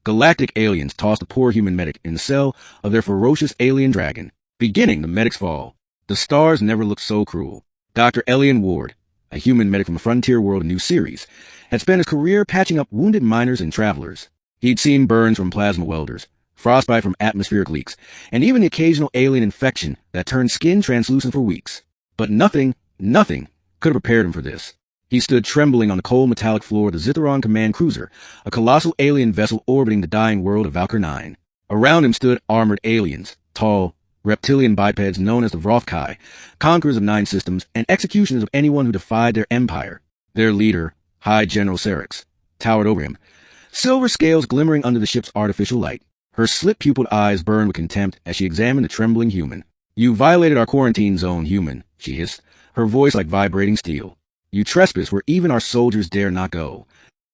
Galactic aliens tossed a poor human medic in the cell of their ferocious alien dragon, beginning the medic's fall. The stars never looked so cruel. Dr. Elian Ward, a human medic from a Frontier World new series, had spent his career patching up wounded miners and travelers. He'd seen burns from plasma welders, frostbite from atmospheric leaks, and even the occasional alien infection that turned skin translucent for weeks. But nothing could have prepared him for this. He stood trembling on the cold metallic floor of the Zithron Command Cruiser, a colossal alien vessel orbiting the dying world of Valkyr 9. Around him stood armored aliens, tall, reptilian bipeds known as the Vrothkai, conquerors of 9 systems and executioners of anyone who defied their empire. Their leader, High General Serix, towered over him, silver scales glimmering under the ship's artificial light. Her slit-pupiled eyes burned with contempt as she examined the trembling human. "You violated our quarantine zone, human," she hissed, her voice like vibrating steel. "You trespass where even our soldiers dare not go."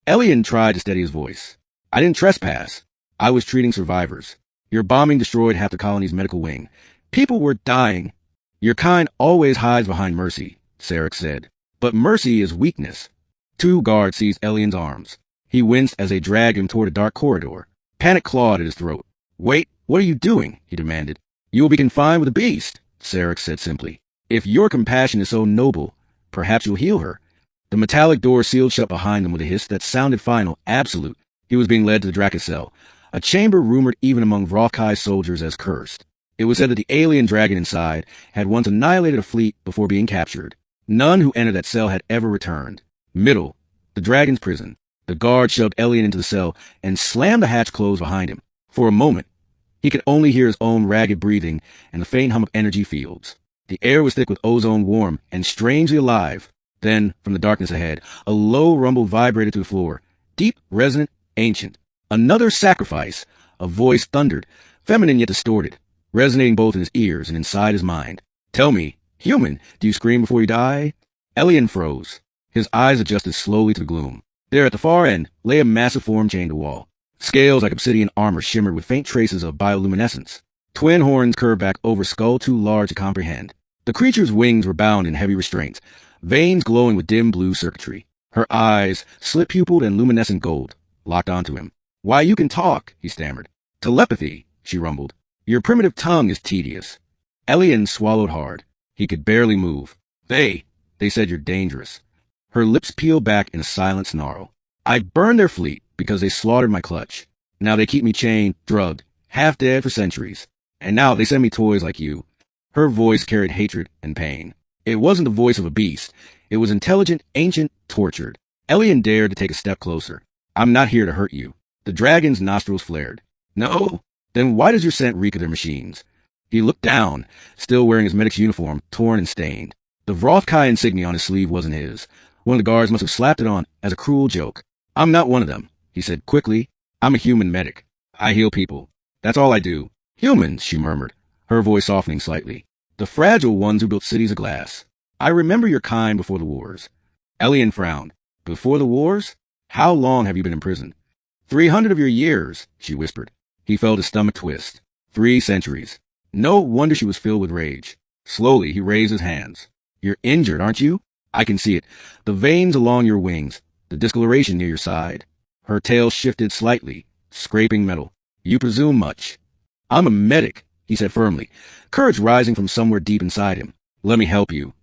Elian tried to steady his voice. "I didn't trespass. I was treating survivors. Your bombing destroyed half the colony's medical wing. People were dying." "Your kind always hides behind mercy," Serix said. "But mercy is weakness." 2 guards seized Elian's arms. He winced as they dragged him toward a dark corridor. Panic clawed at his throat. "Wait, what are you doing?" he demanded. "You will be confined with the beast," Serix said simply. "If your compassion is so noble, perhaps you'll heal her." The metallic door sealed shut behind them with a hiss that sounded final, absolute. He was being led to the Dracus cell, a chamber rumored even among Vrothkai soldiers as cursed. It was said that the alien dragon inside had once annihilated a fleet before being captured. None who entered that cell had ever returned. Middle, the dragon's prison. The guard shoved Elian into the cell and slammed the hatch closed behind him. For a moment, he could only hear his own ragged breathing and the faint hum of energy fields. The air was thick with ozone, warm and strangely alive. Then, from the darkness ahead, a low rumble vibrated to the floor, deep, resonant, ancient. "Another sacrifice," a voice thundered, feminine yet distorted, resonating both in his ears and inside his mind. "Tell me, human, do you scream before you die?" Elian froze. His eyes adjusted slowly to the gloom. There at the far end lay a massive form chained to the wall. Scales like obsidian armor shimmered with faint traces of bioluminescence. Twin horns curved back over a skull too large to comprehend. The creature's wings were bound in heavy restraints, veins glowing with dim blue circuitry. Her eyes, slit-pupiled and luminescent gold, locked onto him. "Why, you can talk," he stammered. "Telepathy," she rumbled. "Your primitive tongue is tedious." Elian swallowed hard. He could barely move. They said you're dangerous." Her lips peeled back in a silent snarl. "I burned their fleet because they slaughtered my clutch. Now they keep me chained, drugged, half dead for centuries. And now they send me toys like you." Her voice carried hatred and pain. It wasn't the voice of a beast. It was intelligent, ancient, tortured. Elian dared to take a step closer. "I'm not here to hurt you." The dragon's nostrils flared. "No? Then why does your scent reek of their machines?" He looked down, still wearing his medic's uniform, torn and stained. The Vrothkai insignia on his sleeve wasn't his. One of the guards must have slapped it on as a cruel joke. "I'm not one of them," he said quickly. "I'm a human medic. I heal people. That's all I do." "Humans," she murmured, her voice softening slightly. "The fragile ones who built cities of glass. I remember your kind before the wars." Elian frowned. "Before the wars? How long have you been in prison?" 300 of your years," she whispered. He felt his stomach twist. 3 centuries. No wonder she was filled with rage. Slowly, he raised his hands. "You're injured, aren't you? I can see it. The veins along your wings, the discoloration near your side." Her tail shifted slightly, scraping metal. "You presume much." "I'm a medic," he said firmly, courage rising from somewhere deep inside him. "Let me help you."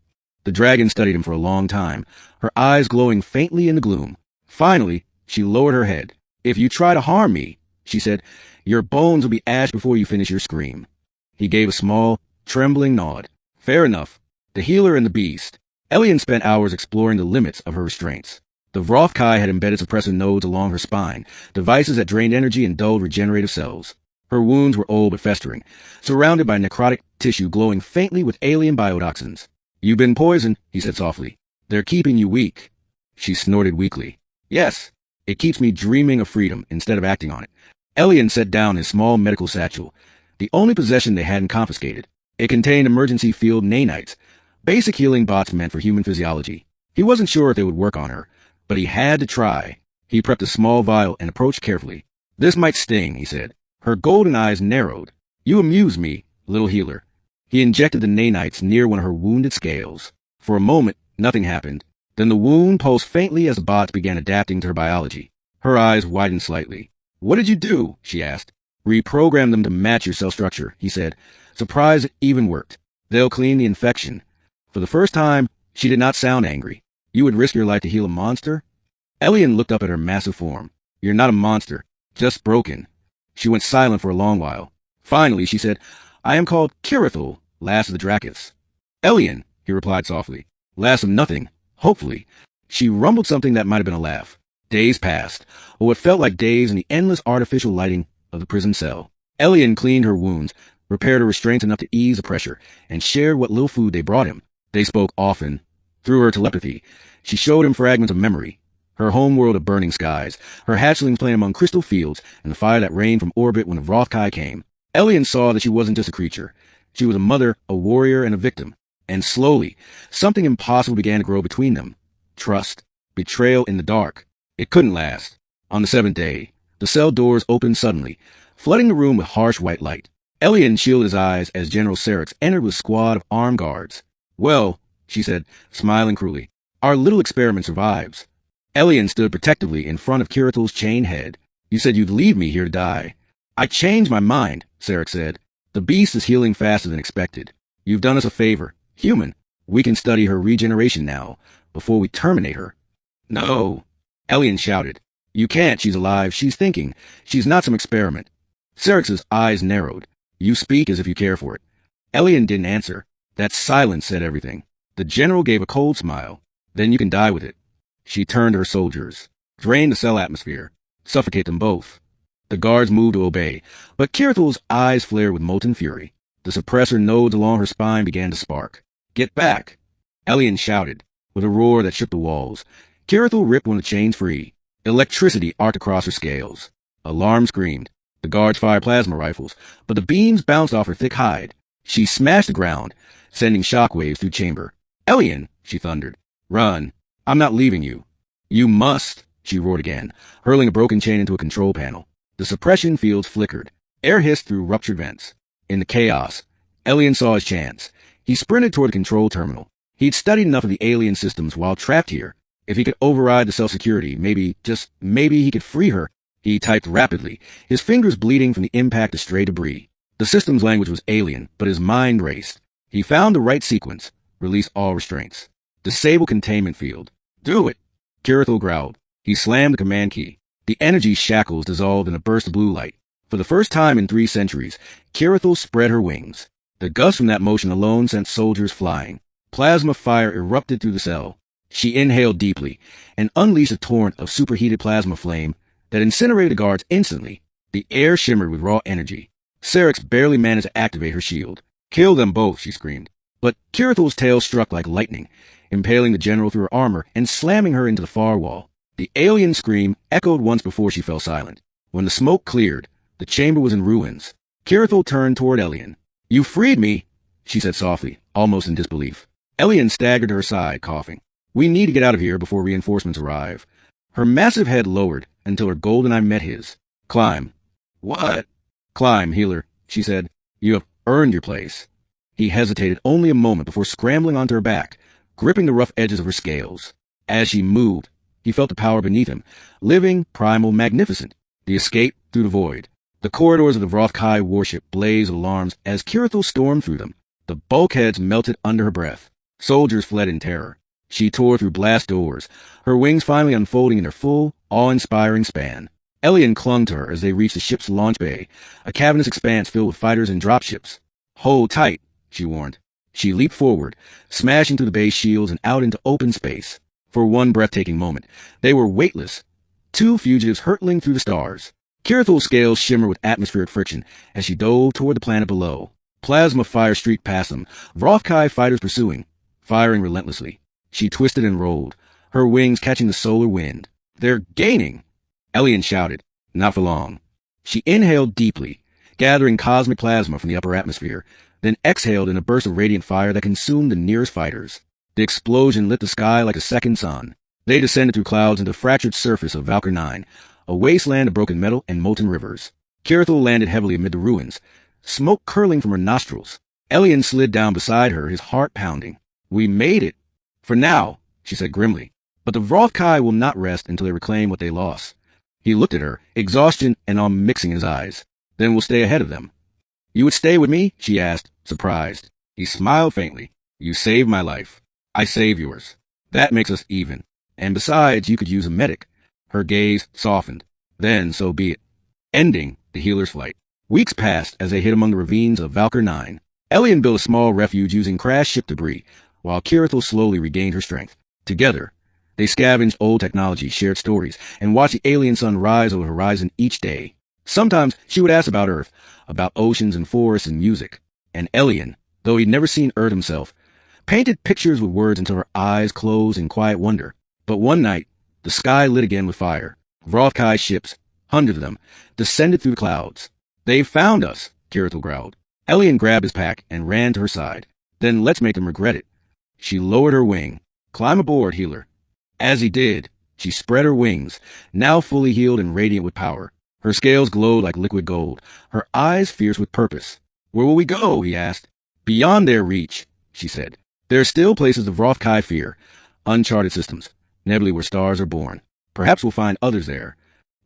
The dragon studied him for a long time, her eyes glowing faintly in the gloom. Finally, she lowered her head. "If you try to harm me," she said, "your bones will be ash before you finish your scream." He gave a small, trembling nod. "Fair enough. The healer and the beast." Elian spent hours exploring the limits of her restraints. The Vrothkai had embedded suppressor nodes along her spine, devices that drained energy and dulled regenerative cells. Her wounds were old but festering, surrounded by necrotic tissue glowing faintly with alien biotoxins. "You've been poisoned," he said softly. "They're keeping you weak." She snorted weakly. "Yes, it keeps me dreaming of freedom instead of acting on it." Elian set down his small medical satchel, the only possession they hadn't confiscated. It contained emergency field nanites, basic healing bots meant for human physiology. He wasn't sure if they would work on her, but he had to try. He prepped a small vial and approached carefully. "This might sting," he said. Her golden eyes narrowed. "You amuse me, little healer." He injected the nanites near one of her wounded scales. For a moment, nothing happened. Then the wound pulsed faintly as the bots began adapting to her biology. Her eyes widened slightly. What did you do? She asked. Reprogram them to match your cell structure, he said. Surprised it even worked. They'll clean the infection. For the first time, she did not sound angry. You would risk your life to heal a monster? Elian looked up at her massive form. You're not a monster, just broken. She went silent for a long while. Finally, she said, I am called Kirithul, last of the Dracus. Elian, he replied softly. Last of nothing, hopefully. She rumbled something that might have been a laugh. Days passed, or what felt like days in the endless artificial lighting of the prison cell. Elian cleaned her wounds, repaired her restraints enough to ease the pressure, and shared what little food they brought him. They spoke often. Through her telepathy, she showed him fragments of memory. Her homeworld of burning skies, her hatchlings playing among crystal fields, and the fire that rained from orbit when the Vrothkai came. Elian saw that she wasn't just a creature. She was a mother, a warrior, and a victim. And slowly, something impossible began to grow between them. Trust. Betrayal in the dark. It couldn't last. On the 7th day, the cell doors opened suddenly, flooding the room with harsh white light. Elian shielded his eyes as General Syrinx entered with a squad of armed guards. Well, she said, smiling cruelly, our little experiment survives. Elian stood protectively in front of Kirithul's chained head. You said you'd leave me here to die. I changed my mind, Syrinx said. The beast is healing faster than expected. You've done us a favor. Human. We can study her regeneration now, before we terminate her. No. Elian shouted. You can't, she's alive, she's thinking. She's not some experiment. Syrinx's eyes narrowed. You speak as if you care for it. Elian didn't answer. That silence said everything. The general gave a cold smile. Then you can die with it. She turned to her soldiers. Drain the cell atmosphere. Suffocate them both. The guards moved to obey, but Kirithul's eyes flared with molten fury. The suppressor nodes along her spine began to spark. Get back! Elian shouted, with a roar that shook the walls. Kirithul ripped one of the chains free. Electricity arced across her scales. Alarm screamed. The guards fired plasma rifles, but the beams bounced off her thick hide. She smashed the ground, sending shockwaves through chamber. Elian, she thundered. Run. I'm not leaving you. You must, she roared again, hurling a broken chain into a control panel. The suppression fields flickered. Air hissed through ruptured vents. In the chaos, Elian saw his chance. He sprinted toward the control terminal. He'd studied enough of the alien systems while trapped here. If he could override the cell security, maybe, just maybe he could free her. He typed rapidly, his fingers bleeding from the impact of stray debris. The system's language was alien, but his mind raced. He found the right sequence. Release all restraints. Disable containment field. Do it. Kirithul growled. He slammed the command key. The energy shackles dissolved in a burst of blue light. For the first time in 3 centuries, Kirithul spread her wings. The gust from that motion alone sent soldiers flying. Plasma fire erupted through the cell. She inhaled deeply and unleashed a torrent of superheated plasma flame that incinerated the guards instantly. The air shimmered with raw energy. Syrinx barely managed to activate her shield. Kill them both, she screamed. But Kirithul's tail struck like lightning, impaling the general through her armor and slamming her into the far wall. The alien scream echoed once before she fell silent. When the smoke cleared, the chamber was in ruins. Kirithul turned toward Elian. You freed me, she said softly, almost in disbelief. Elian staggered to her side, coughing. We need to get out of here before reinforcements arrive. Her massive head lowered until her golden eye met his. Climb. What? Climb, healer, she said. You have earned your place. He hesitated only a moment before scrambling onto her back, gripping the rough edges of her scales. As she moved, he felt the power beneath him, living, primal, magnificent. The escape through the void. The corridors of the Vrothkai warship blazed with alarms as Kirithul stormed through them. The bulkheads melted under her breath. Soldiers fled in terror. She tore through blast doors, her wings finally unfolding in their full, awe-inspiring span. Elian clung to her as they reached the ship's launch bay, a cavernous expanse filled with fighters and dropships. Hold tight, she warned. She leaped forward, smashing through the bay's shields and out into open space. For one breathtaking moment, they were weightless, 2 fugitives hurtling through the stars. Kirithul's scales shimmered with atmospheric friction as she dove toward the planet below. Plasma fire streaked past them, Vrothkai fighters pursuing, firing relentlessly. She twisted and rolled, her wings catching the solar wind. They're gaining! Elian shouted. Not for long. She inhaled deeply, gathering cosmic plasma from the upper atmosphere, then exhaled in a burst of radiant fire that consumed the nearest fighters. The explosion lit the sky like a second sun. They descended through clouds into the fractured surface of Valkyr 9, a wasteland of broken metal and molten rivers. Kirithul landed heavily amid the ruins, smoke curling from her nostrils. Elian slid down beside her, his heart pounding. We made it. For now, she said grimly. But the Vrothkai will not rest until they reclaim what they lost. He looked at her, exhaustion and awe mixing in his eyes. Then we'll stay ahead of them. You would stay with me? She asked, surprised. He smiled faintly. You saved my life. I saved yours. That makes us even. And besides, you could use a medic. Her gaze softened. Then, so be it. Ending the healer's flight. Weeks passed as they hid among the ravines of Valkyr 9. Elian built a small refuge using crashed ship debris, while Kirithel slowly regained her strength. Together, they scavenged old technology, shared stories, and watched the alien sun rise over the horizon each day. Sometimes she would ask about Earth, about oceans and forests and music. And Elian, though he'd never seen Earth himself, painted pictures with words until her eyes closed in quiet wonder. But one night, the sky lit again with fire. Vrothkai ships, hundreds of them, descended through the clouds. They've found us, Kirithel growled. Elian grabbed his pack and ran to her side. Then let's make them regret it. She lowered her wing. Climb aboard, healer. As he did, she spread her wings, now fully healed and radiant with power. Her scales glowed like liquid gold, her eyes fierce with purpose. Where will we go? He asked. Beyond their reach, she said. There are still places the Vrothkai fear, uncharted systems, nebulae where stars are born. Perhaps we'll find others there.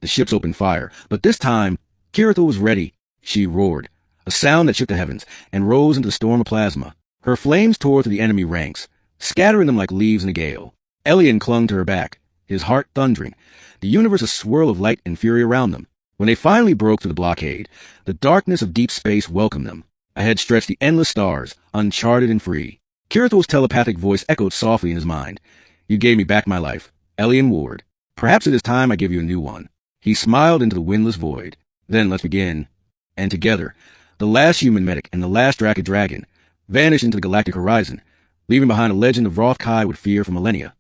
The ships opened fire, but this time, Kirithel was ready. She roared, a sound that shook the heavens, and rose into a storm of plasma. Her flames tore through the enemy ranks, scattering them like leaves in a gale. Elian clung to her back, his heart thundering, the universe a swirl of light and fury around them. When they finally broke through the blockade, the darkness of deep space welcomed them. Ahead stretched the endless stars, uncharted and free. Kirithel's telepathic voice echoed softly in his mind. You gave me back my life, Elian Ward. Perhaps it is time I give you a new one. He smiled into the windless void. Then let's begin. And together, the last human medic and the last Draken dragon vanished into the galactic horizon, leaving behind a legend of Vrothkai with fear for millennia.